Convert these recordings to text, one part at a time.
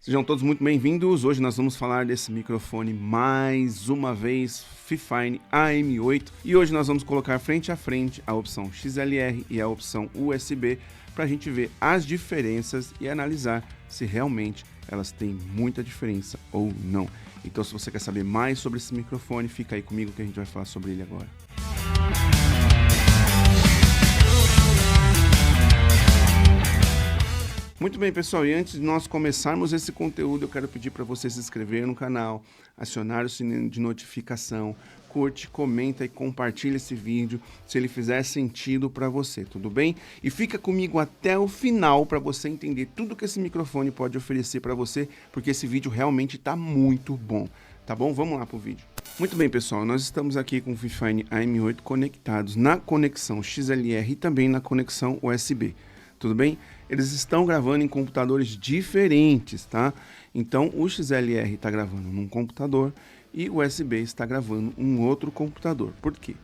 Sejam todos muito bem-vindos. Hoje nós vamos falar desse microfone mais uma vez, Fifine AM8. E hoje nós vamos colocar frente a frente a opção XLR e a opção USB para a gente ver as diferenças e analisar se realmente elas têm muita diferença ou não. Então, se você quer saber mais sobre esse microfone, fica aí comigo que a gente vai falar sobre ele agora. Muito bem, pessoal, e antes de nós começarmos esse conteúdo, eu quero pedir para você se inscrever no canal, acionar o sininho de notificação, curte, comenta e compartilha esse vídeo se ele fizer sentido para você, tudo bem? E fica comigo até o final para você entender tudo que esse microfone pode oferecer para você, porque esse vídeo realmente está muito bom, tá bom? Vamos lá pro vídeo. Muito bem, pessoal, nós estamos aqui com o Fifine AM8 conectados na conexão XLR e também na conexão USB. Tudo bem? Eles estão gravando em computadores diferentes, tá? Então, o XLR está gravando num computador e o USB está gravando um outro computador. Por quê?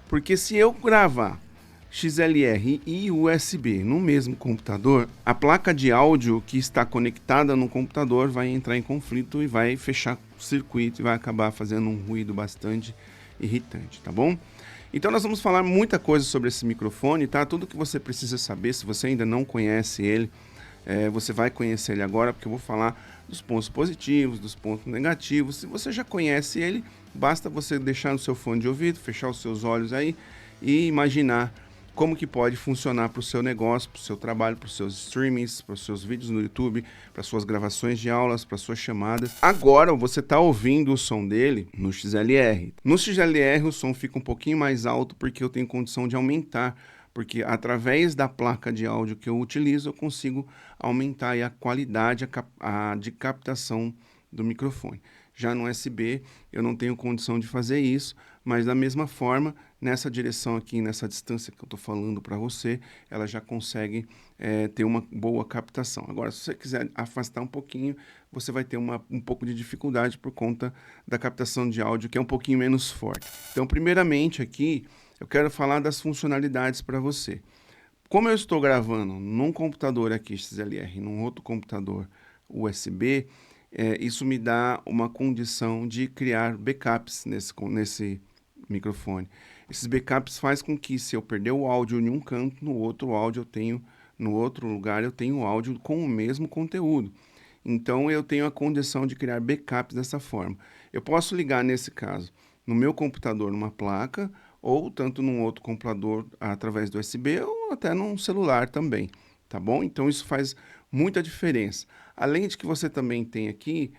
Porque se eu gravar XLR e USB no mesmo computador, a placa de áudio que está conectada no computador vai entrar em conflito e vai fechar o circuito e vai acabar fazendo um ruído bastante irritante, tá bom? Então nós vamos falar muita coisa sobre esse microfone, tá? Tudo que você precisa saber, se você ainda não conhece ele, você vai conhecer ele agora, porque eu vou falar dos pontos positivos, dos pontos negativos. Se você já conhece ele, basta você deixar no seu fone de ouvido, fechar os seus olhos aí e imaginar como que pode funcionar para o seu negócio, para o seu trabalho, para os seus streamings, para os seus vídeos no YouTube, para suas gravações de aulas, para suas chamadas. Agora você está ouvindo o som dele no XLR. No XLR o som fica um pouquinho mais alto porque eu tenho condição de aumentar, porque através da placa de áudio que eu utilizo eu consigo aumentar aí a qualidade de captação do microfone. Já no USB eu não tenho condição de fazer isso, mas da mesma forma, nessa direção aqui, nessa distância que eu estou falando para você, ela já consegue ter uma boa captação. Agora, se você quiser afastar um pouquinho, você vai ter um pouco de dificuldade por conta da captação de áudio, que é um pouquinho menos forte. Então, primeiramente aqui, eu quero falar das funcionalidades para você. Como eu estou gravando num computador aqui XLR e num outro computador USB, isso me dá uma condição de criar backups nesse microfone. Esses backups faz com que, se eu perder o áudio em um canto, no outro lugar eu tenho o áudio com o mesmo conteúdo. Então eu tenho a condição de criar backups dessa forma. Eu posso ligar, nesse caso, no meu computador numa placa, ou tanto num outro computador através do USB, ou até num celular também, tá bom? Então isso faz muita diferença. Além de que você também tem aqui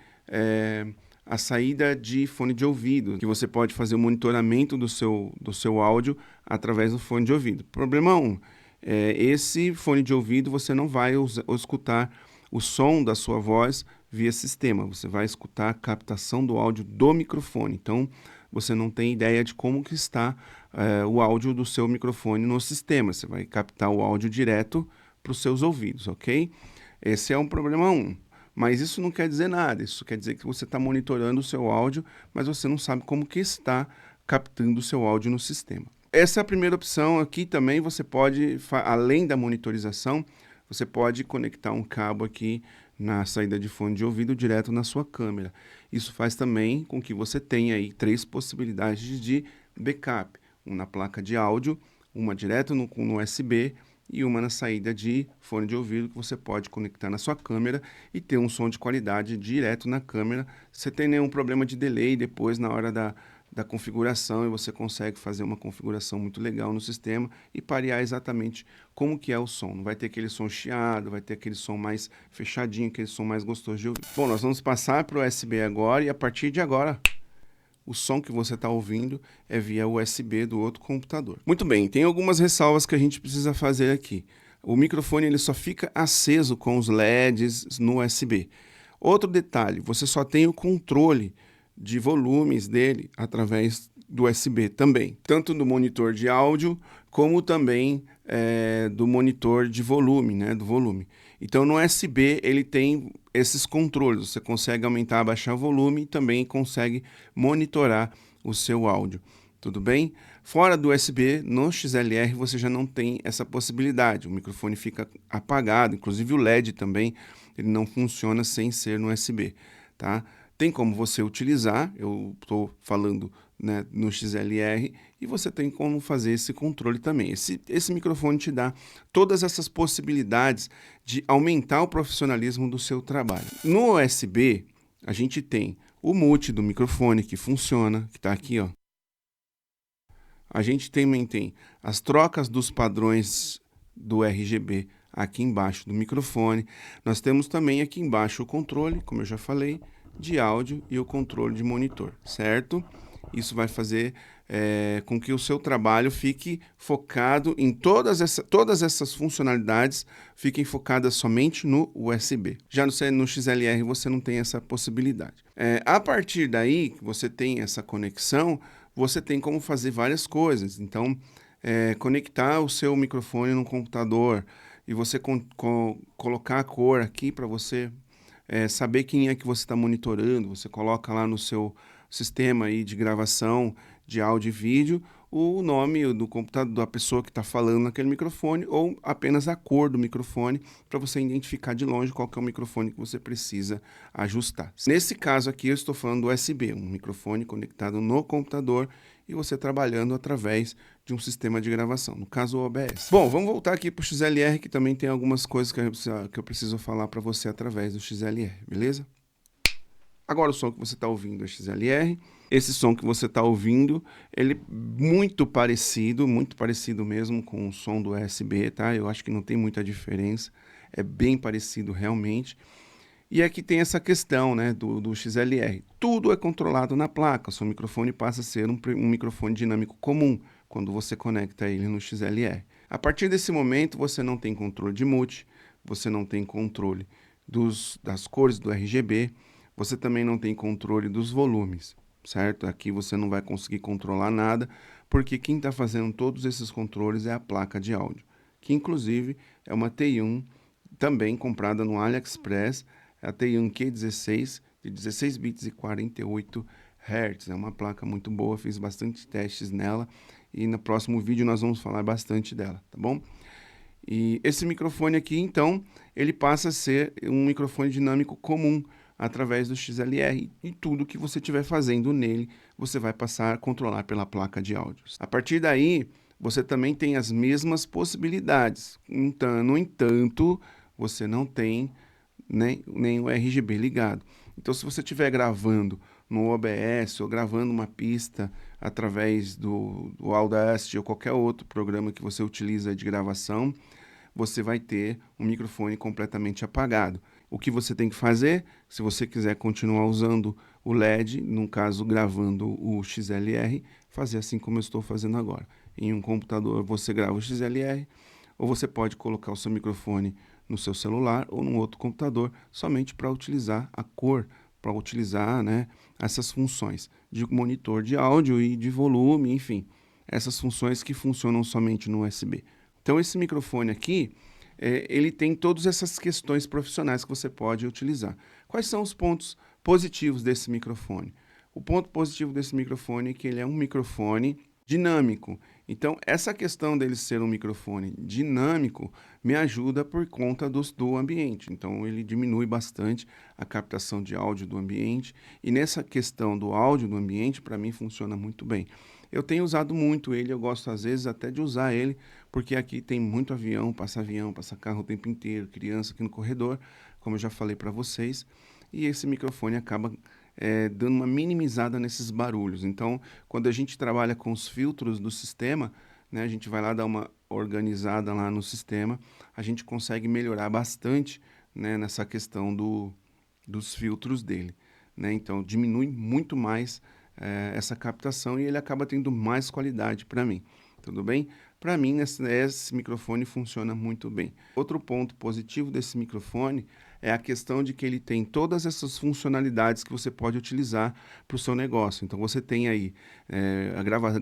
a saída de fone de ouvido, que você pode fazer o monitoramento do seu áudio através do fone de ouvido. Problema 1, esse fone de ouvido você não vai escutar o som da sua voz via sistema, você vai escutar a captação do áudio do microfone. Então, você não tem ideia de como que está o áudio do seu microfone no sistema. Você vai captar o áudio direto para os seus ouvidos, ok? Esse é um problema 1. Mas isso não quer dizer nada. Isso quer dizer que você está monitorando o seu áudio, mas você não sabe como que está captando o seu áudio no sistema. Essa é a primeira opção. Aqui também você pode, além da monitorização, você pode conectar um cabo aqui na saída de fone de ouvido direto na sua câmera. Isso faz também com que você tenha aí 3 possibilidades de backup. Uma na placa de áudio, uma direto no USB e uma na saída de fone de ouvido que você pode conectar na sua câmera e ter um som de qualidade direto na câmera. Você tem nenhum problema de delay depois na hora da configuração, e você consegue fazer uma configuração muito legal no sistema e parear exatamente como que é o som. Não vai ter aquele som chiado, vai ter aquele som mais fechadinho, aquele som mais gostoso de ouvir. Bom, nós vamos passar para o USB agora, e a partir de agora o som que você está ouvindo é via USB do outro computador. Muito bem, tem algumas ressalvas que a gente precisa fazer aqui. O microfone ele só fica aceso com os LEDs no USB. Outro detalhe, você só tem o controle de volumes dele através do USB também. Tanto do monitor de áudio, como também do monitor de volume, né, do volume. Então no USB ele tem esses controles, você consegue aumentar, abaixar o volume e também consegue monitorar o seu áudio, tudo bem? Fora do USB, no XLR você já não tem essa possibilidade, o microfone fica apagado, inclusive o LED também ele não funciona sem ser no USB, tá? Tem como você utilizar, eu estou falando, né, no XLR, e você tem como fazer esse controle também. Esse microfone te dá todas essas possibilidades de aumentar o profissionalismo do seu trabalho. No USB, a gente tem o mute do microfone que funciona, que está aqui, ó. A gente também tem as trocas dos padrões do RGB aqui embaixo do microfone. Nós temos também aqui embaixo o controle, como eu já falei, de áudio e o controle de monitor, certo? Isso vai fazer com que o seu trabalho fique focado em todas essas funcionalidades, fiquem focadas somente no USB. Já no XLR você não tem essa possibilidade. A partir daí que você tem essa conexão, você tem como fazer várias coisas. Então, conectar o seu microfone no computador e você colocar a cor aqui para você saber quem é que você está monitorando. Você coloca lá no seu sistema aí de gravação de áudio e vídeo o nome do computador da pessoa que está falando naquele microfone ou apenas a cor do microfone para você identificar de longe qual que é o microfone que você precisa ajustar. Nesse caso aqui eu estou falando do USB, um microfone conectado no computador e você trabalhando através de um sistema de gravação, no caso o OBS. Bom, vamos voltar aqui para o XLR, que também tem algumas coisas que eu preciso falar para você através do XLR, beleza? Agora o som que você está ouvindo é XLR. Esse som que você está ouvindo, ele é muito parecido mesmo com o som do USB, tá? Eu acho que não tem muita diferença, é bem parecido realmente. E aqui tem essa questão, né, do XLR. Tudo é controlado na placa, o seu microfone passa a ser um microfone dinâmico comum quando você conecta ele no XLR. A partir desse momento, você não tem controle de mute, você não tem controle das cores do RGB, você também não tem controle dos volumes, certo? Aqui você não vai conseguir controlar nada, porque quem está fazendo todos esses controles é a placa de áudio, que inclusive é uma TI-1 também comprada no AliExpress, a TI-1 Q16 de 16 bits e 48 Hz. É uma placa muito boa, fiz bastante testes nela e no próximo vídeo nós vamos falar bastante dela, tá bom? E esse microfone aqui, então, ele passa a ser um microfone dinâmico comum através do XLR e tudo que você estiver fazendo nele, você vai passar a controlar pela placa de áudios. A partir daí, você também tem as mesmas possibilidades. Então, no entanto, você não tem nem o RGB ligado. Então, se você estiver gravando no OBS ou gravando uma pista através do Audacity ou qualquer outro programa que você utiliza de gravação, você vai ter um microfone completamente apagado. O que você tem que fazer, se você quiser continuar usando o LED, no caso gravando o XLR, fazer assim como eu estou fazendo agora. Em um computador você grava o XLR, ou você pode colocar o seu microfone no seu celular ou num outro computador, somente para utilizar a cor, para utilizar, né, essas funções de monitor de áudio e de volume, enfim, essas funções que funcionam somente no USB. Então esse microfone aqui, ele tem todas essas questões profissionais que você pode utilizar. Quais são os pontos positivos desse microfone? O ponto positivo desse microfone é que ele é um microfone dinâmico. Então, essa questão dele ser um microfone dinâmico me ajuda por conta do ambiente. Então, ele diminui bastante a captação de áudio do ambiente. E nessa questão do áudio do ambiente, para mim, funciona muito bem. Eu tenho usado muito ele, eu gosto às vezes até de usar ele, porque aqui tem muito avião, passa carro o tempo inteiro, criança aqui no corredor, como eu já falei para vocês. E esse microfone acaba dando uma minimizada nesses barulhos. Então, quando a gente trabalha com os filtros do sistema, né, a gente vai lá dar uma organizada lá no sistema, a gente consegue melhorar bastante, né, nessa questão dos filtros dele, né? Então, diminui muito mais essa captação e ele acaba tendo mais qualidade para mim. Tudo bem? Para mim, esse microfone funciona muito bem. Outro ponto positivo desse microfone é a questão de que ele tem todas essas funcionalidades que você pode utilizar para o seu negócio. Então, você tem aí,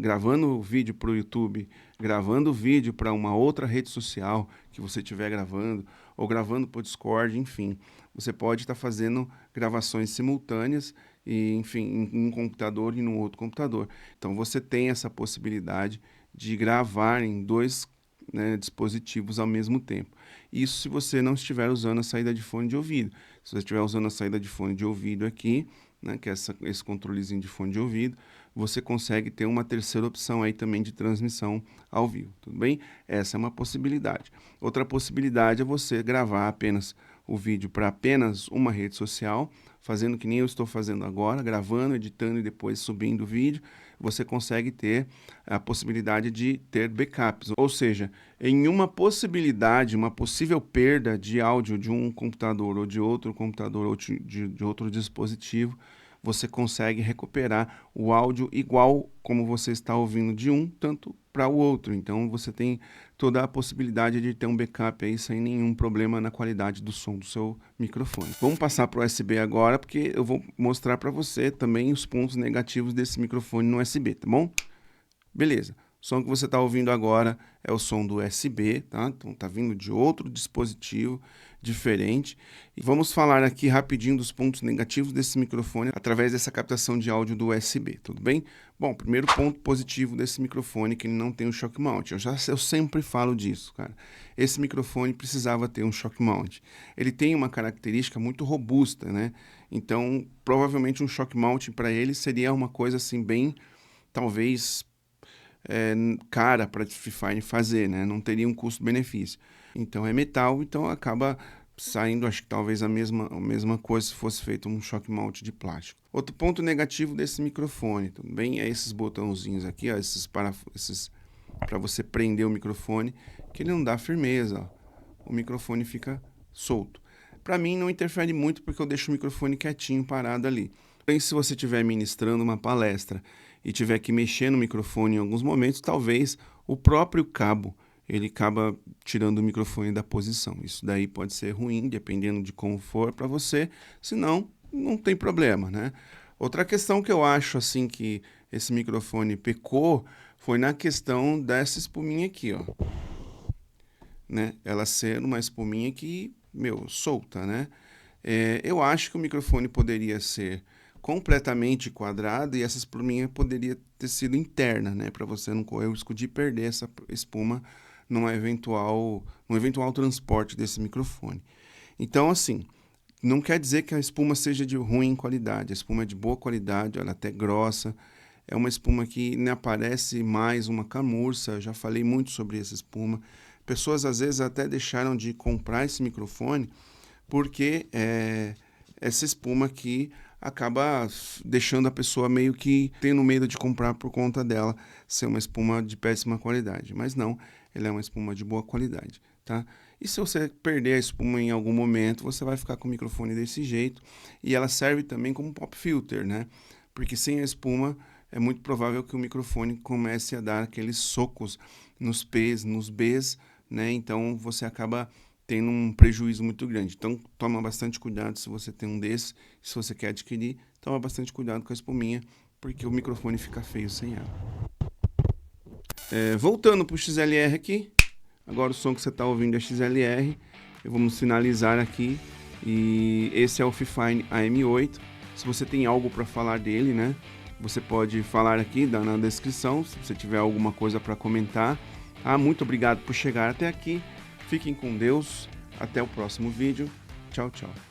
gravando vídeo para o YouTube, gravando vídeo para uma outra rede social que você estiver gravando, ou gravando para o Discord, enfim. Você pode estar fazendo gravações simultâneas, e, enfim, em um computador e no outro computador. Então, você tem essa possibilidade de gravar em dois né, dispositivos ao mesmo tempo. Isso se você não estiver usando a saída de fone de ouvido. Se você estiver usando a saída de fone de ouvido aqui, né, que é esse controlezinho de fone de ouvido, você consegue ter uma terceira opção aí também de transmissão ao vivo, tudo bem? Essa é uma possibilidade. Outra possibilidade é você gravar apenas o vídeo para apenas uma rede social, fazendo que nem eu estou fazendo agora, gravando, editando e depois subindo o vídeo. Você consegue ter a possibilidade de ter backups, ou seja, em uma possibilidade, uma possível perda de áudio de um computador ou de outro computador ou de outro dispositivo, você consegue recuperar o áudio igual como você está ouvindo de um, tanto para o outro. Então você tem toda a possibilidade de ter um backup aí sem nenhum problema na qualidade do som do seu microfone. Vamos passar para o USB agora, porque eu vou mostrar para você também os pontos negativos desse microfone no USB, tá bom? Beleza. O som que você está ouvindo agora é o som do USB, tá? Então tá vindo de outro dispositivo diferente. E vamos falar aqui rapidinho dos pontos negativos desse microfone através dessa captação de áudio do USB, tudo bem? Bom, primeiro ponto positivo desse microfone é que ele não tem um shock mount. Eu sempre falo disso, cara. Esse microfone precisava ter um shock mount. Ele tem uma característica muito robusta, né? Então, provavelmente um shock mount para ele seria uma coisa assim bem, talvez cara para a Fifine fazer, né? Não teria um custo-benefício. Então é metal, então acaba saindo, acho que talvez a mesma coisa se fosse feito um shock mount de plástico. Outro ponto negativo desse microfone também é esses botãozinhos aqui, ó, esses para você prender o microfone, que ele não dá firmeza, ó. O microfone fica solto. Para mim não interfere muito porque eu deixo o microfone quietinho, parado ali. Porém, se você estiver ministrando uma palestra e tiver que mexer no microfone em alguns momentos, talvez o próprio cabo ele acaba tirando o microfone da posição. Isso daí pode ser ruim, dependendo de como for para você, senão não tem problema, né? Outra questão que eu acho assim que esse microfone pecou foi na questão dessa espuminha aqui, ó. Né? Ela ser uma espuminha que, solta, né? Eu acho que o microfone poderia ser completamente quadrado e essa espuminha poderia ter sido interna, né? Para você não correr o risco de perder essa espuma num eventual transporte desse microfone. Então, assim, não quer dizer que a espuma seja de ruim qualidade. A espuma é de boa qualidade, ela é até grossa. É uma espuma que nem aparece mais uma camurça. Eu já falei muito sobre essa espuma. Pessoas, às vezes, até deixaram de comprar esse microfone porque essa espuma aqui acaba deixando a pessoa meio que tendo medo de comprar por conta dela ser uma espuma de péssima qualidade. Mas não, ela é uma espuma de boa qualidade, tá? E se você perder a espuma em algum momento, você vai ficar com o microfone desse jeito. E ela serve também como pop filter, né? Porque sem a espuma é muito provável que o microfone comece a dar aqueles socos nos P's, nos B's, né? Então você acaba tendo um prejuízo muito grande. Então toma bastante cuidado se você tem um desses. Se você quer adquirir, toma bastante cuidado com a espuminha, porque o microfone fica feio sem ela. Voltando para o XLR aqui, agora o som que você está ouvindo é XLR, vamos finalizar aqui, e esse é o Fifine AM8. Se você tem algo para falar dele, né, você pode falar aqui na descrição, se você tiver alguma coisa para comentar. Muito obrigado por chegar até aqui, fiquem com Deus, até o próximo vídeo, tchau, tchau.